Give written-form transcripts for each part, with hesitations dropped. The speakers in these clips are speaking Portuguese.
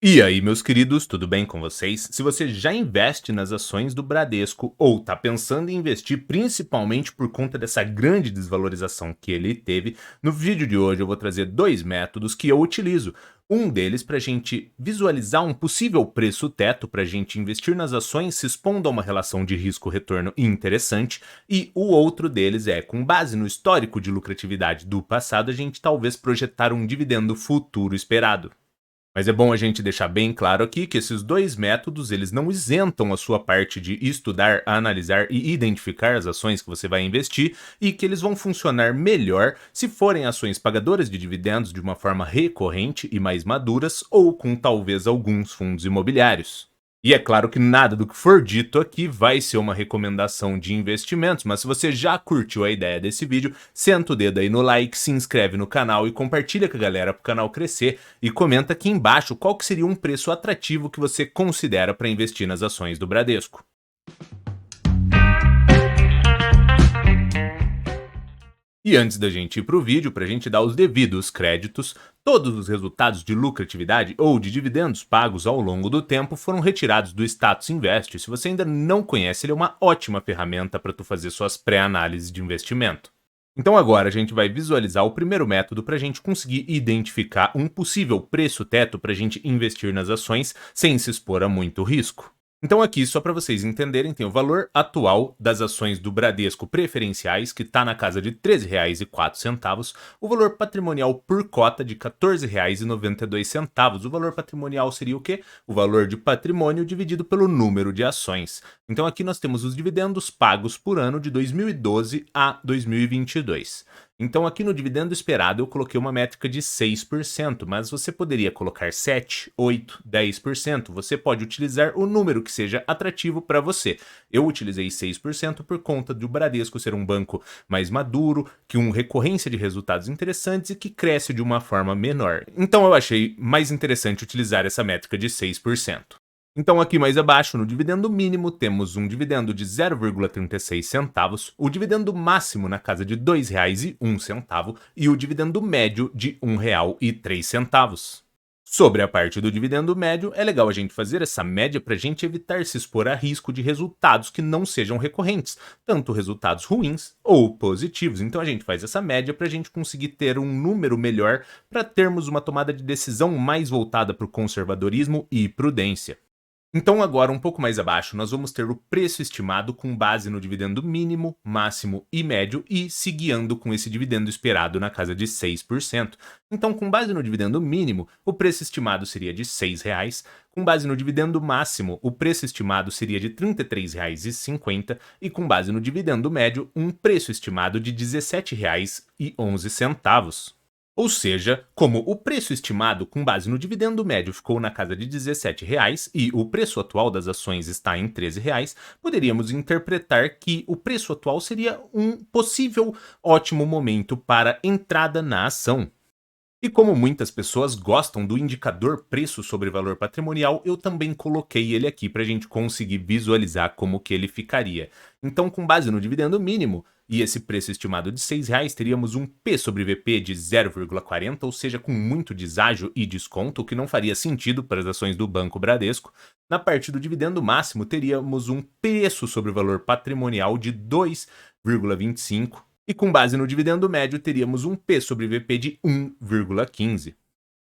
E aí, meus queridos, tudo bem com vocês? Se você já investe nas ações do Bradesco ou está pensando em investir principalmente por conta dessa grande desvalorização que ele teve, no vídeo de hoje eu vou trazer dois métodos que eu utilizo. Um deles para a gente visualizar um possível preço teto para a gente investir nas ações se expondo a uma relação de risco-retorno interessante, e o outro deles é, com base no histórico de lucratividade do passado, a gente talvez projetar um dividendo futuro esperado. Mas é bom a gente deixar bem claro aqui que esses dois métodos, eles não isentam a sua parte de estudar, analisar e identificar as ações que você vai investir e que eles vão funcionar melhor se forem ações pagadoras de dividendos de uma forma recorrente e mais maduras ou com talvez alguns fundos imobiliários. E é claro que nada do que for dito aqui vai ser uma recomendação de investimentos, mas se você já curtiu a ideia desse vídeo, senta o dedo aí no like, se inscreve no canal e compartilha com a galera para o canal crescer e comenta aqui embaixo qual que seria um preço atrativo que você considera para investir nas ações do Bradesco. E antes da gente ir para o vídeo, para a gente dar os devidos créditos, todos os resultados de lucratividade ou de dividendos pagos ao longo do tempo foram retirados do Status Invest. Se você ainda não conhece, ele é uma ótima ferramenta para tu fazer suas pré-análises de investimento. Então agora a gente vai visualizar o primeiro método para a gente conseguir identificar um possível preço teto para a gente investir nas ações sem se expor a muito risco. Então aqui, só para vocês entenderem, tem o valor atual das ações do Bradesco preferenciais, que está na casa de R$ 13,04, o valor patrimonial por cota de R$ 14,92. O valor patrimonial seria o quê? O valor de patrimônio dividido pelo número de ações. Então aqui nós temos os dividendos pagos por ano de 2012 a 2022. Então aqui no dividendo esperado eu coloquei uma métrica de 6%, mas você poderia colocar 7, 8, 10%. Você pode utilizar o número que seja atrativo para você. Eu utilizei 6% por conta do Bradesco ser um banco mais maduro, que uma recorrência de resultados interessantes e que cresce de uma forma menor. Então eu achei mais interessante utilizar essa métrica de 6%. Então aqui mais abaixo, no dividendo mínimo, temos um dividendo de 0,36 centavos, o dividendo máximo na casa de R$ 2,01 e o dividendo médio de R$ 1,03. Sobre a parte do dividendo médio, é legal a gente fazer essa média para a gente evitar se expor a risco de resultados que não sejam recorrentes, tanto resultados ruins ou positivos. Então a gente faz essa média para a gente conseguir ter um número melhor para termos uma tomada de decisão mais voltada para o conservadorismo e prudência. Então agora, um pouco mais abaixo, nós vamos ter o preço estimado com base no dividendo mínimo, máximo e médio e se guiando com esse dividendo esperado na casa de 6%. Então, com base no dividendo mínimo, o preço estimado seria de R$ 6,00, com base no dividendo máximo, o preço estimado seria de R$ 33,50 e com base no dividendo médio, um preço estimado de R$ 17,11. Ou seja, como o preço estimado com base no dividendo médio ficou na casa de R$ 17,00 e o preço atual das ações está em R$ 13,00, poderíamos interpretar que o preço atual seria um possível ótimo momento para entrada na ação. E como muitas pessoas gostam do indicador preço sobre valor patrimonial, eu também coloquei ele aqui para a gente conseguir visualizar como que ele ficaria. Então, com base no dividendo mínimo e esse preço estimado de R$ 6,00, teríamos um P sobre VP de 0,40, ou seja, com muito deságio e desconto, o que não faria sentido para as ações do Banco Bradesco. Na parte do dividendo máximo, teríamos um preço sobre o valor patrimonial de 2,25, e com base no dividendo médio teríamos um P sobre VP de 1,15.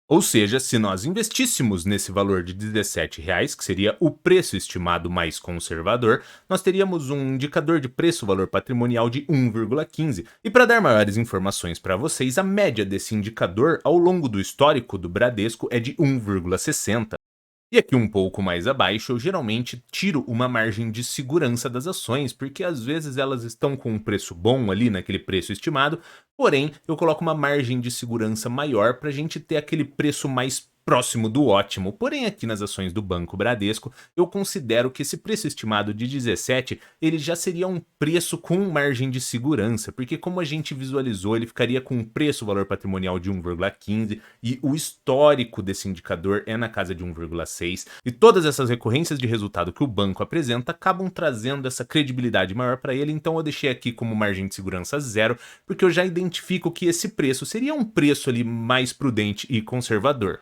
Ou seja, se nós investíssemos nesse valor de R$ 17,00, que seria o preço estimado mais conservador, nós teríamos um indicador de preço-valor patrimonial de 1,15. E para dar maiores informações para vocês, a média desse indicador ao longo do histórico do Bradesco é de 1,60. E aqui um pouco mais abaixo, eu geralmente tiro uma margem de segurança das ações, porque às vezes elas estão com um preço bom ali naquele preço estimado, porém eu coloco uma margem de segurança maior para a gente ter aquele preço mais próximo do ótimo. Porém aqui nas ações do Banco Bradesco, eu considero que esse preço estimado de 17, ele já seria um preço com margem de segurança, porque como a gente visualizou, ele ficaria com um preço-valor patrimonial de 1,15 e o histórico desse indicador é na casa de 1,6, e todas essas recorrências de resultado que o banco apresenta acabam trazendo essa credibilidade maior para ele, então eu deixei aqui como margem de segurança 0, porque eu já identifico que esse preço seria um preço ali mais prudente e conservador.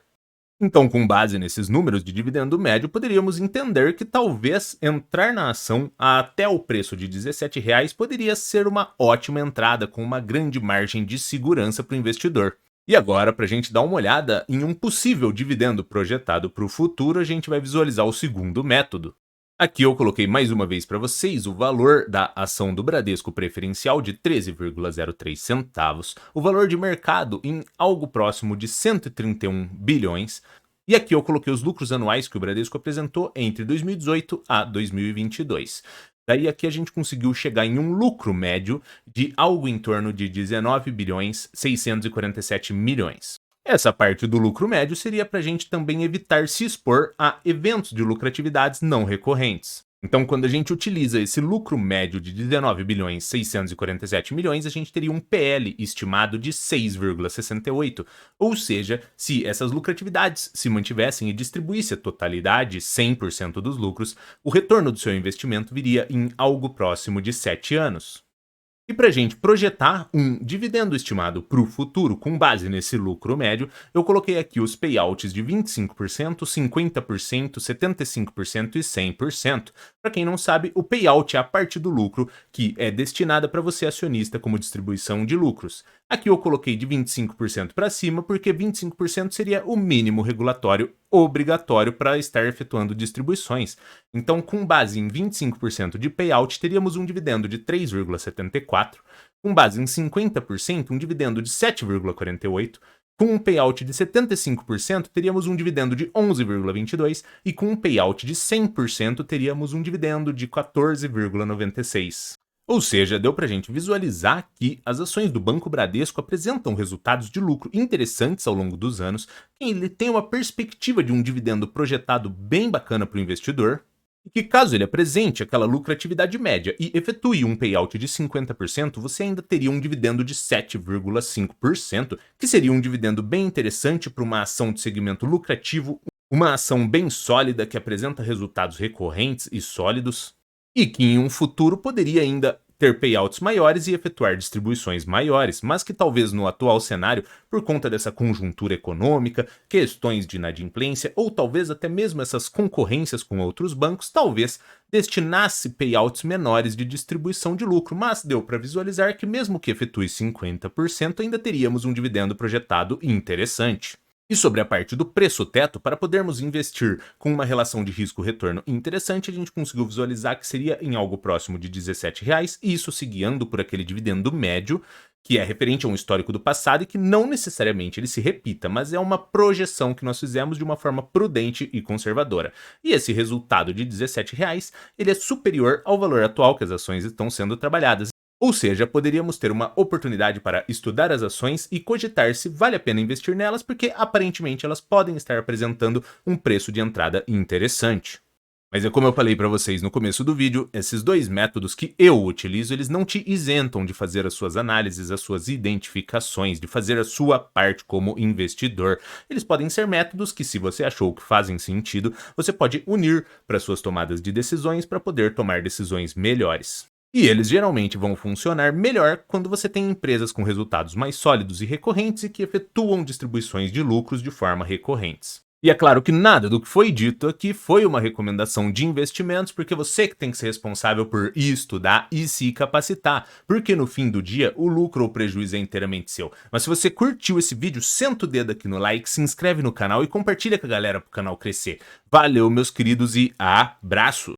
Então, com base nesses números de dividendo médio, poderíamos entender que talvez entrar na ação até o preço de R$ 17 poderia ser uma ótima entrada com uma grande margem de segurança para o investidor. E agora, para a gente dar uma olhada em um possível dividendo projetado para o futuro, a gente vai visualizar o segundo método. Aqui eu coloquei mais uma vez para vocês o valor da ação do Bradesco Preferencial de 13,03 centavos, o valor de mercado em algo próximo de 131 bilhões, e aqui eu coloquei os lucros anuais que o Bradesco apresentou entre 2018 a 2022. Daí aqui a gente conseguiu chegar em um lucro médio de algo em torno de 19 bilhões 647 milhões. Essa parte do lucro médio seria para a gente também evitar se expor a eventos de lucratividades não recorrentes. Então, quando a gente utiliza esse lucro médio de 19 bilhões 647 milhões, a gente teria um PL estimado de 6,68. Ou seja, se essas lucratividades se mantivessem e distribuísse a totalidade, 100% dos lucros, o retorno do seu investimento viria em algo próximo de 7 anos. E para a gente projetar um dividendo estimado para o futuro com base nesse lucro médio, eu coloquei aqui os payouts de 25%, 50%, 75% e 100%. Para quem não sabe, o payout é a parte do lucro que é destinada para você acionista como distribuição de lucros. Aqui eu coloquei de 25% para cima porque 25% seria o mínimo regulatório obrigatório para estar efetuando distribuições. Então, com base em 25% de payout, teríamos um dividendo de 3,74, com base em 50%, um dividendo de 7,48, com um payout de 75%, teríamos um dividendo de 11,22 e com um payout de 100%, teríamos um dividendo de 14,96. Ou seja, deu para a gente visualizar que as ações do Banco Bradesco apresentam resultados de lucro interessantes ao longo dos anos, que ele tem uma perspectiva de um dividendo projetado bem bacana para o investidor, e que caso ele apresente aquela lucratividade média e efetue um payout de 50%, você ainda teria um dividendo de 7,5%, que seria um dividendo bem interessante para uma ação de segmento lucrativo, uma ação bem sólida que apresenta resultados recorrentes e sólidos, e que em um futuro poderia ainda ter payouts maiores e efetuar distribuições maiores, mas que talvez no atual cenário, por conta dessa conjuntura econômica, questões de inadimplência ou talvez até mesmo essas concorrências com outros bancos, talvez destinasse payouts menores de distribuição de lucro, mas deu para visualizar que mesmo que efetue 50%, ainda teríamos um dividendo projetado interessante. E sobre a parte do preço teto, para podermos investir com uma relação de risco-retorno interessante, a gente conseguiu visualizar que seria em algo próximo de R$ 17, e isso se guiando por aquele dividendo médio, que é referente a um histórico do passado e que não necessariamente ele se repita, mas é uma projeção que nós fizemos de uma forma prudente e conservadora. E esse resultado de R$ 17, ele é superior ao valor atual que as ações estão sendo trabalhadas. Ou seja, poderíamos ter uma oportunidade para estudar as ações e cogitar se vale a pena investir nelas, porque aparentemente elas podem estar apresentando um preço de entrada interessante. Mas é como eu falei para vocês no começo do vídeo, esses dois métodos que eu utilizo, eles não te isentam de fazer as suas análises, as suas identificações, de fazer a sua parte como investidor. Eles podem ser métodos que, se você achou que fazem sentido, você pode unir para suas tomadas de decisões para poder tomar decisões melhores. E eles geralmente vão funcionar melhor quando você tem empresas com resultados mais sólidos e recorrentes e que efetuam distribuições de lucros de forma recorrentes. E é claro que nada do que foi dito aqui foi uma recomendação de investimentos, porque você que tem que ser responsável por estudar e se capacitar, porque no fim do dia o lucro ou prejuízo é inteiramente seu. Mas se você curtiu esse vídeo, senta o dedo aqui no like, se inscreve no canal e compartilha com a galera para o canal crescer. Valeu, meus queridos, e abraço!